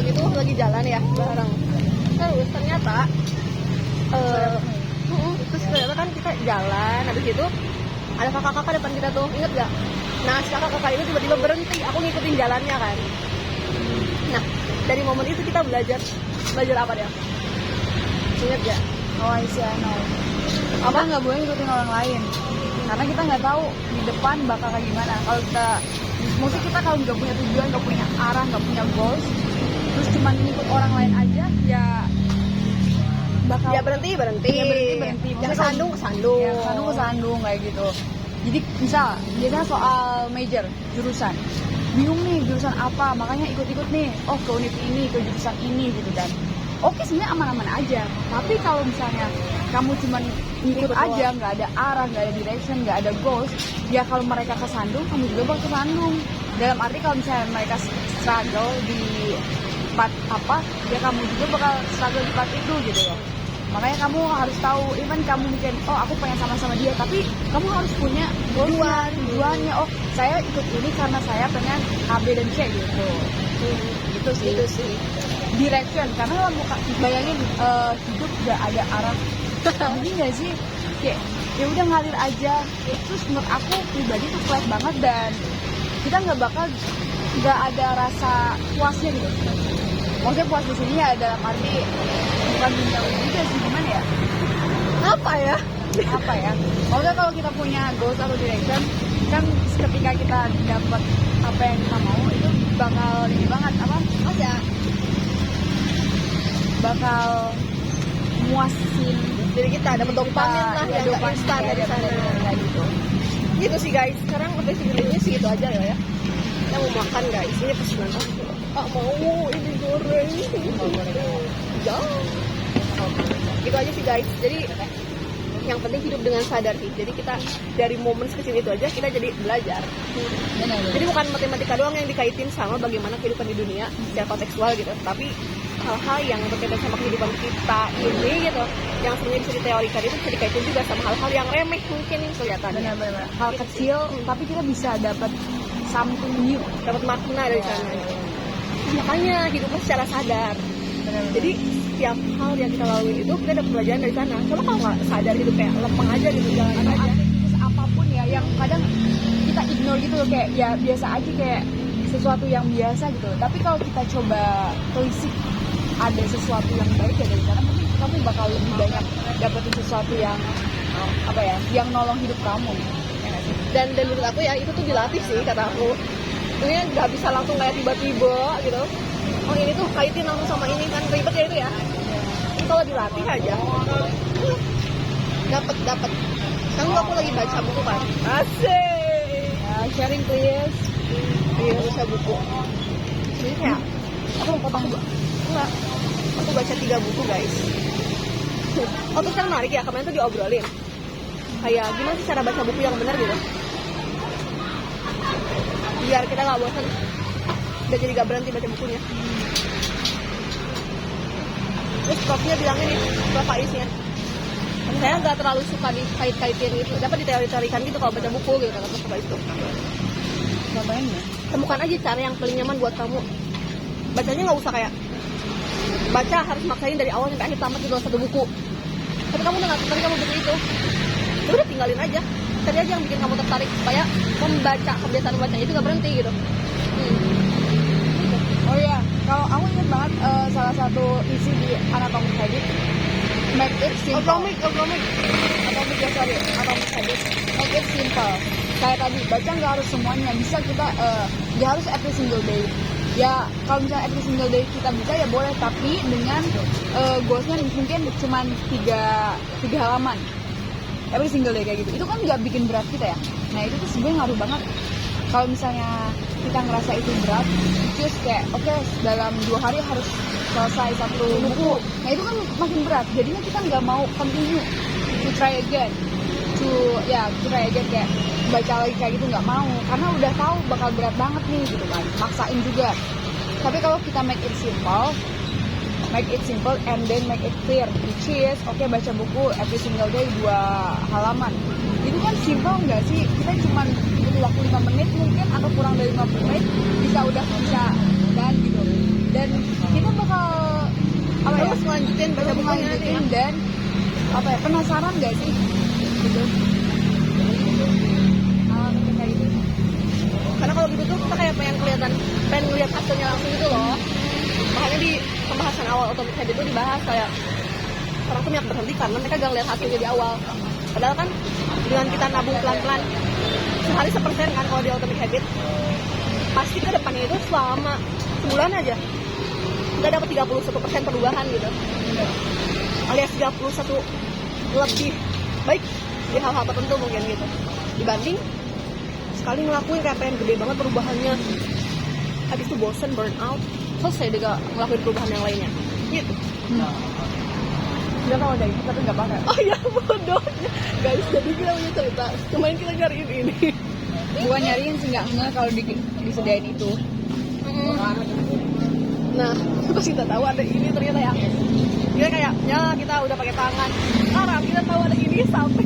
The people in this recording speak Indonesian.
pagi tuh lagi jalan ya bareng. Terus ternyata terus ternyata kan kita jalan, habis itu ada kakak-kakak depan kita tuh, inget gak? Nah si kakak-kakak itu tiba-tiba berhenti, aku ngikutin jalannya kan. Nah dari momen itu kita belajar apa dia? Inget gak? Oh I know. Apa nggak boleh ngikutin orang lain? Karena kita nggak tahu di depan bakal kayak gimana. Kalau kita, maksudnya kita kalau nggak punya tujuan, nggak punya arah, nggak punya goals, terus cuma ngikut orang lain aja, ya bakal Ya berhenti. Yang sandung ke sandung kayak gitu. Jadi misal biasanya soal major jurusan, bingung nih jurusan apa, makanya ikut-ikut nih, oh ke univ ini, ke jurusan ini gitu kan. Oke sebenarnya aman-aman aja, tapi kalau misalnya kamu cuma ngikut aja, nggak ada arah, nggak ada direction, nggak ada goals, ya kalau mereka kesandung, kamu juga bakal kesandung. Dalam arti kalau misalnya mereka struggle di part apa, ya kamu juga bakal struggle di part itu gitu loh. Makanya kamu harus tahu, even kamu mungkin, oh aku pengen sama-sama dia, tapi kamu harus punya tujuannya. Oh saya ikut ini karena saya pengen A, B, dan C gitu. Itu sih. Direction, karena kamu bayangin hidup gak ada arah. Jadi gak sih, kayak ya udah ngalir aja. Terus menurut aku pribadi tuh flat banget, dan kita nggak ada rasa puasnya gitu. Maksudnya puas di sini ya dalam arti bukan duniawi juga sih, gimana ya? Apa ya? Maksudnya kalau kita punya goals atau direction, kan ketika kita dapat apa yang kita mau, itu bakal ini banget apa? Aja. Bakal muasin Jadi kita ada dopamin lah yang gak instan dari sana. Gitu. Gitu sih guys. Sekarang sampai videonya segitu aja ya. Kita mau makan guys. Ini pesanan aku. Mau ini goreng. Ya. Gitu aja sih guys. Jadi yang penting hidup dengan sadar sih. Jadi kita dari momen sekecil itu aja kita jadi belajar. Jadi bukan matematika doang yang dikaitin sama bagaimana kehidupan di dunia secara kontekstual gitu, tapi hal-hal yang berkaitan sama kehidupan kita ini gitu, yang sebenarnya bisa diteorikan itu bisa dikaitin juga sama hal-hal yang remeh mungkin kelihatannya. Benar-benar hal kecil, tapi kita bisa dapat something new, dapat makna dari sana. Makanya hidupnya secara sadar. Jadi setiap hal yang kita lalui itu kita dapat pelajaran dari sana. Coba kalau nggak sadar hidup kayak lempeng aja gitu, jalan aja. Aktivitas apapun ya yang kadang kita ignore gitu loh, kayak ya biasa aja, kayak sesuatu yang biasa gitu. Tapi kalau kita coba telisik ada sesuatu yang baik ya dari sana, mungkin kamu bakal lebih banyak dapetin sesuatu yang apa ya, yang nolong hidup kamu. Dan menurut aku ya itu tuh dilatih sih kata aku. Ini nggak bisa langsung kayak tiba-tiba gitu. Oh ini tuh kaitin langsung sama ini kan, ribet ya itu ya. Kalau dilatih aja dapat. Sekarang aku lagi baca buku kan. Asik. Ya, sharing please. Iya baca buku. Jadi ya aku mau potong enggak. Aku baca 3 buku guys. Oh terus kan menarik ya, kemarin tuh diobrolin kayak gimana sih cara baca buku yang benar gitu, biar kita nggak bosan dan jadi gak berhenti baca bukunya. Terus profnya bilangnya nih, Prof Faiznya, saya nggak terlalu suka dikait-kaitin gitu, dapat diteori-teorikan gitu kalau baca buku gitu kata Prof Faiz itu. Ngapain ya? Temukan aja cara yang paling nyaman buat kamu. Bacanya nggak usah kayak baca harus maksain dari awal sampai akhir tamat di dalam 1 buku. Tapi kamu udah nggak tertarik sama buku itu, ya udah tinggalin aja. Cari aja yang bikin kamu tertarik supaya kebiasaan membaca itu nggak berhenti gitu. Oh iya, kalau aku ingat banget salah satu isi di Atomic Habits, make it simple. Atomic Habits, make it simple. Kayak tadi, baca nggak harus semuanya, bisa kita nggak harus every single day. Ya kalau misalnya every single day kita bisa ya boleh, tapi dengan goalsnya mungkin cuma 3 halaman every single day kayak gitu. Itu kan nggak bikin berat kita ya. Nah itu tuh sebenarnya ngaruh banget. Kalau misalnya kita ngerasa itu berat, terus kayak oke, dalam 2 hari harus selesai 1 buku. Nah itu kan makin berat. Jadinya kita nggak mau continue to try again, kayak baca lagi kayak gitu, nggak mau, karena udah tahu bakal berat banget nih gitu kan, maksain juga. Tapi kalau kita make it simple and then make it clear, which is baca buku every single day 2 halaman. Itu kan simple nggak sih? Kita cuma butuh waktu 5 menit mungkin, atau kurang dari 50 menit bisa dan gitu. Dan ngelanjutin dan apa ya, penasaran gak sih gitu ketika itu. Karena kalau gitu tuh kita kayak pengen ngeliat hasilnya langsung gitu loh. Makanya di pembahasan awal Atomic Habits itu dibahas kayak orang tuh banyak berhenti karena mereka gak ngeliat hasilnya di awal. Padahal kan dengan kita nabung pelan-pelan sehari 1% kan kalau di Atomic Habits, pasti ke depannya itu selama sebulan aja kita dapat 31% perubahan gitu, alias 31 lebih baik di hal-hal tertentu mungkin gitu, dibanding sekali ngelakuin kayak pengen gede banget perubahannya, habis itu bosen, burn out, selesai deh gak ngelakuin perubahan yang lainnya gitu. Udah kalau dari kita tuh nggak pakai. Oh ya bodohnya guys, jadi kita punya cerita kemarin kita nyariin ini. Bukan nyariin sih, nggak kalau disediain itu. Nah pas kita tahu ada ini ternyata ya kita kayak ya kita udah pakai tangan, sekarang kita tahu ada ini sampai